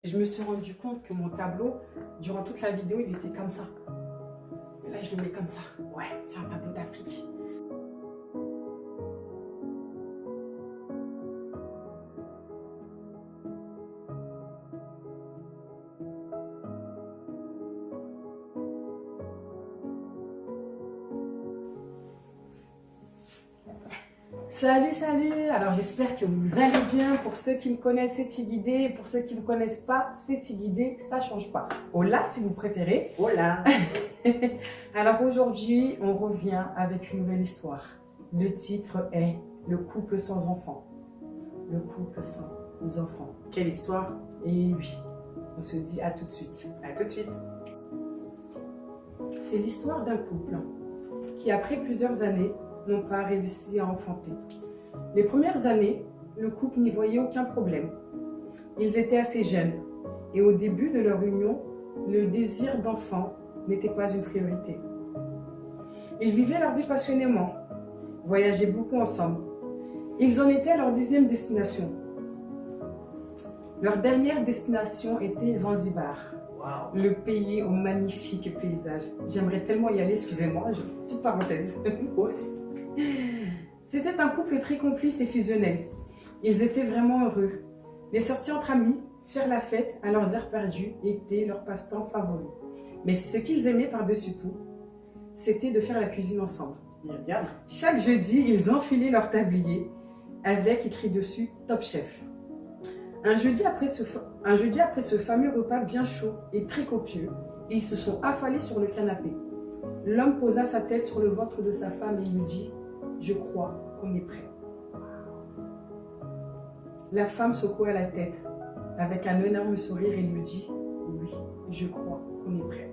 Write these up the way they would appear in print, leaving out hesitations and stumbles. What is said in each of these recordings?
Je me suis rendu compte que mon tableau, durant toute la vidéo, il était comme ça. Et là, je le mets comme ça. Ouais, c'est un tableau d'Afrique. Salut, salut! Alors j'espère que vous allez bien. Pour ceux qui me connaissent, c'est Tigidé. Pour ceux qui ne me connaissent pas, c'est Tigidé. Ça ne change pas. Hola si vous préférez. Hola. Alors aujourd'hui, on revient avec une nouvelle histoire. Le titre est Le couple sans enfants. Le couple sans enfants. Quelle histoire? Et oui, on se dit à tout de suite. À tout de suite. C'est l'histoire d'un couple qui, après plusieurs années, n'ont pas réussi à enfanter. Les premières années, le couple n'y voyait aucun problème. Ils étaient assez jeunes et au début de leur union, le désir d'enfant n'était pas une priorité. Ils vivaient leur vie passionnément, voyageaient beaucoup ensemble. Ils en étaient à leur 10e destination. Leur dernière destination était Zanzibar, Wow. le pays aux magnifiques paysages. J'aimerais tellement y aller, excusez-moi, petite parenthèse. Moi aussi. C'était un couple très complice et fusionnel. Ils étaient vraiment heureux. Les sorties entre amis, faire la fête à leurs heures perdues étaient leur passe-temps favori. Mais ce qu'ils aimaient par-dessus tout, c'était de faire la cuisine ensemble. Bien. Chaque jeudi, ils enfilaient leur tablier avec écrit dessus Top Chef. Un jeudi après ce fameux repas bien chaud et très copieux, ils se sont affalés sur le canapé. L'homme posa sa tête sur le ventre de sa femme et lui dit « Je crois qu'on est prêt ». La femme secoua la tête avec un énorme sourire et lui dit « Oui, je crois qu'on est prêt ».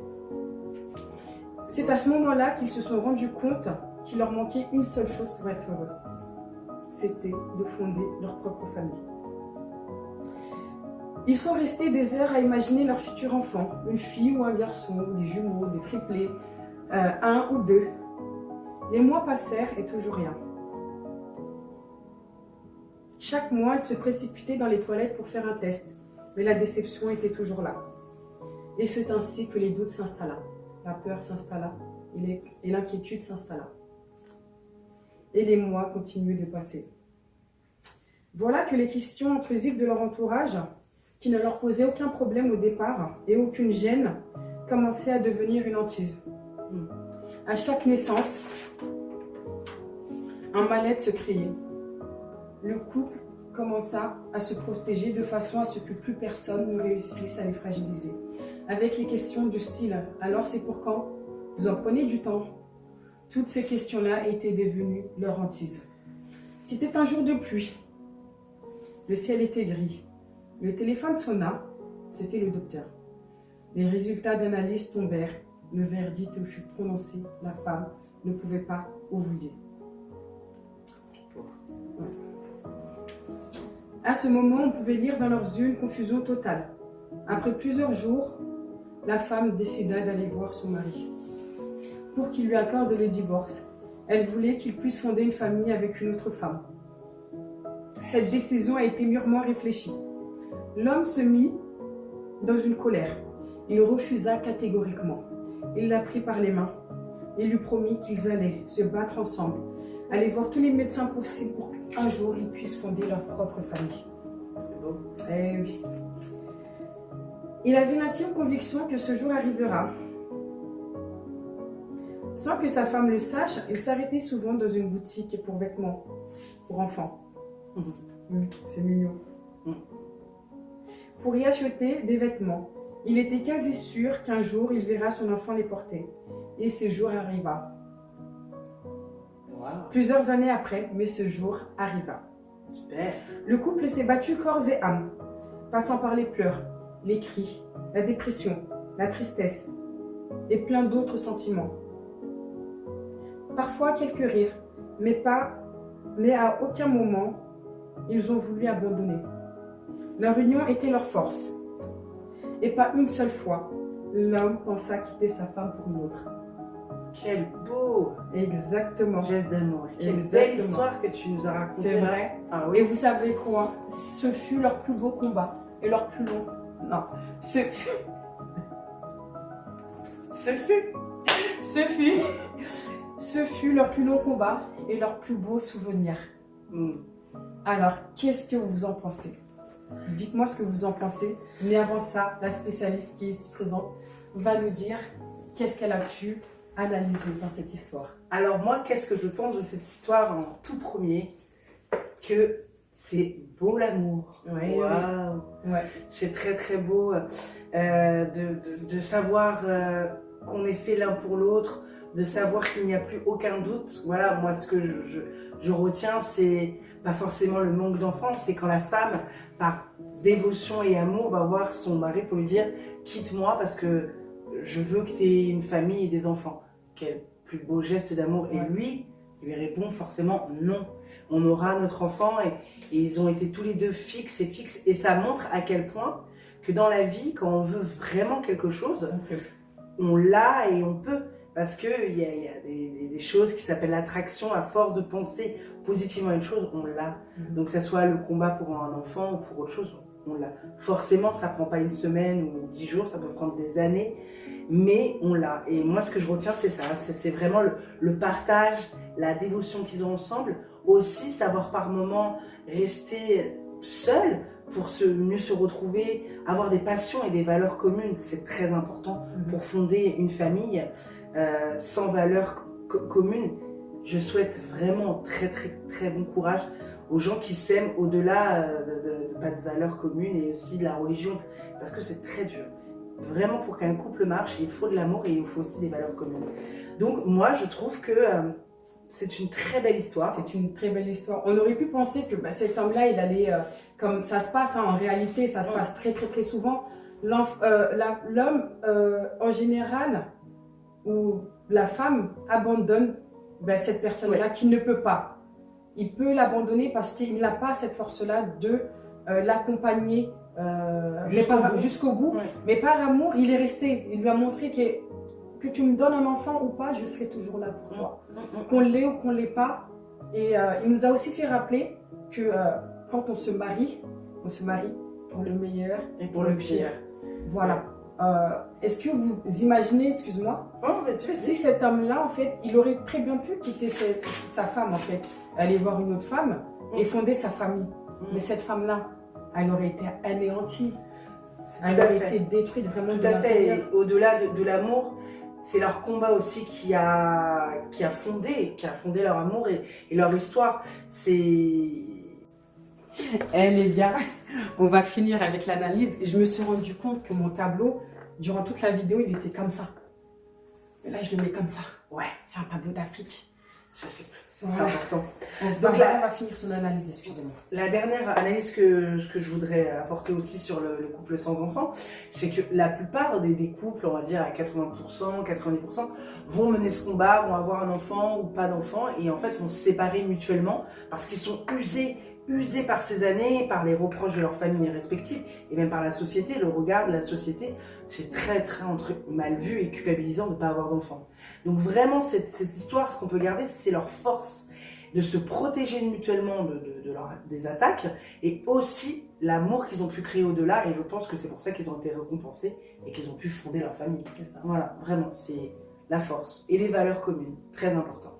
C'est à ce moment-là qu'ils se sont rendus compte qu'il leur manquait une seule chose pour être heureux. C'était de fonder leur propre famille. Ils sont restés des heures à imaginer leur futur enfant, une fille ou un garçon, des jumeaux, des triplés, un ou deux. Les mois passèrent et toujours rien. Chaque mois, ils se précipitaient dans les toilettes pour faire un test, mais la déception était toujours là. Et c'est ainsi que les doutes s'installa, la peur s'installa et l'inquiétude s'installa. Et les mois continuaient de passer. Voilà que les questions intrusives de leur entourage, qui ne leur posaient aucun problème au départ et aucune gêne, commençaient à devenir une hantise. À chaque naissance, un mal-être se créait. Le couple commença à se protéger de façon à ce que plus personne ne réussisse à les fragiliser. Avec les questions du style « Alors c'est pour quand ? Vous en prenez du temps ?» Toutes ces questions-là étaient devenues leur hantise. C'était un jour de pluie. Le ciel était gris. Le téléphone sonna. C'était le docteur. Les résultats d'analyse tombèrent. Le verdict fut prononcé. La femme ne pouvait pas ovuler. Ouais. À ce moment, on pouvait lire dans leurs yeux une confusion totale. Après plusieurs jours, la femme décida d'aller voir son mari pour qu'il lui accorde le divorce. Elle voulait qu'il puisse fonder une famille avec une autre femme. Cette décision a été mûrement réfléchie. L'homme se mit dans une colère. Il refusa catégoriquement. Il la prit par les mains et lui promit qu'ils allaient se battre ensemble, aller voir tous les médecins possibles pour qu'un jour ils puissent fonder leur propre famille. C'est beau. Eh oui. Il avait l'intime conviction que ce jour arrivera. Sans que sa femme le sache, il s'arrêtait souvent dans une boutique pour vêtements pour enfants. C'est mignon. Pour y acheter des vêtements. Il était quasi sûr qu'un jour, il verra son enfant les porter. Et ce jour arriva. Wow. Plusieurs années après, mais ce jour arriva. Super. Le couple s'est battu corps et âme, passant par les pleurs, les cris, la dépression, la tristesse et plein d'autres sentiments. Parfois quelques rires, mais à aucun moment, ils ont voulu abandonner. Leur union était leur force. Et pas une seule fois, l'homme pensa quitter sa femme pour une autre. Quel beau Exactement. geste d'amour. Quelle Exactement. belle histoire que tu nous as racontée. C'est là. vrai. Ah Et oui. vous savez quoi? Ce fut leur plus beau combat et leur plus long. Non. Ce fut leur plus long combat et leur plus beau souvenir. Alors, qu'est-ce que vous en pensez? Dites-moi ce que vous en pensez. Mais avant ça, la spécialiste qui est ici présente va nous dire qu'est-ce qu'elle a pu analyser dans cette histoire. Alors moi, qu'est-ce que je pense de cette histoire en tout premier? Que c'est beau l'amour. Oui, Waouh. oui. Ouais. C'est très très beau de savoir qu'on est fait l'un pour l'autre, de savoir qu'il n'y a plus aucun doute. Voilà, moi ce que je retiens, c'est pas forcément le manque d'enfants, c'est quand la femme, par dévotion et amour, va voir son mari pour lui dire « quitte-moi parce que je veux que tu aies une famille et des enfants ». Quel plus beau geste d'amour. Et lui, il lui répond forcément « non ». On aura notre enfant et ils ont été tous les deux fixes. Et ça montre à quel point que dans la vie, quand on veut vraiment quelque chose, on l'a et on peut. Parce qu'il y a des choses qui s'appellent l'attraction. À force de penser positivement à une chose, on l'a. Donc que ce soit le combat pour un enfant ou pour autre chose, on l'a. Forcément, ça ne prend pas une semaine ou 10 jours, ça peut prendre des années. Mais on l'a. Et moi, ce que je retiens, c'est ça. C'est vraiment le partage, la dévotion qu'ils ont ensemble. Aussi, savoir par moments rester seul pour mieux se retrouver, avoir des passions et des valeurs communes. C'est très important pour fonder une famille sans valeurs communes. Je souhaite vraiment très, très, très bon courage aux gens qui s'aiment au-delà pas de valeurs communes et aussi de la religion. Parce que c'est très dur. Vraiment, pour qu'un couple marche, il faut de l'amour et il faut aussi des valeurs communes. Donc, moi, je trouve que c'est une très belle histoire. C'est une très belle histoire. On aurait pu penser que cet homme-là, il allait, comme ça se passe, en réalité, ça se passe très, très, très souvent. L'homme, en général, ou la femme abandonne cette personne-là qui ne peut pas. Il peut l'abandonner parce qu'il n'a pas cette force-là de l'accompagner jusqu'au bout. Mais par amour, il est resté. Il lui a montré que tu me donnes un enfant ou pas, je serai toujours là pour toi. Qu'on l'ait ou qu'on l'ait pas. Et il nous a aussi fait rappeler que quand on se marie pour le meilleur et pour le pire. Voilà. Est-ce que vous imaginez, excuse-moi, si cet homme-là, en fait, il aurait très bien pu quitter sa femme, en fait, aller voir une autre femme et fonder sa famille. Mais cette femme-là, elle aurait été anéantie. Elle aurait été détruite vraiment de l'intérieur. Tout à fait. Au-delà de l'amour, c'est leur combat aussi qui a fondé leur amour et leur histoire. Les gars, on va finir avec l'analyse. Je me suis rendu compte que mon tableau, durant toute la vidéo, il était comme ça. Et là, je le mets comme ça. Ouais, c'est un tableau d'Afrique. C'est important. Donc là, on va finir son analyse, excusez-moi. La dernière analyse que je voudrais apporter aussi sur le couple sans enfant, c'est que la plupart des couples, on va dire à 80%, 90%, vont mener ce combat, vont avoir un enfant ou pas d'enfant, et en fait vont se séparer mutuellement parce qu'ils sont usés par ces années, par les reproches de leurs familles respectives, et même par la société, le regard de la société. C'est très, très mal vu et culpabilisant de ne pas avoir d'enfant. Donc vraiment, cette histoire, ce qu'on peut garder, c'est leur force de se protéger mutuellement des attaques et aussi l'amour qu'ils ont pu créer au-delà. Et je pense que c'est pour ça qu'ils ont été récompensés et qu'ils ont pu fonder leur famille. Voilà, vraiment, c'est la force et les valeurs communes, très important.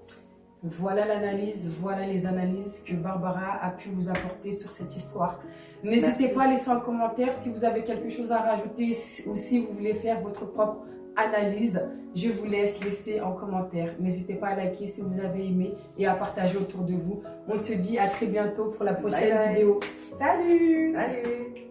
Voilà l'analyse, voilà les analyses que Barbara a pu vous apporter sur cette histoire. N'hésitez pas à laisser en commentaire si vous avez quelque chose à rajouter ou si vous voulez faire votre propre analyse. Je vous laisse laisser en commentaire. N'hésitez pas à liker si vous avez aimé et à partager autour de vous. On se dit à très bientôt pour la prochaine vidéo. Salut! Salut!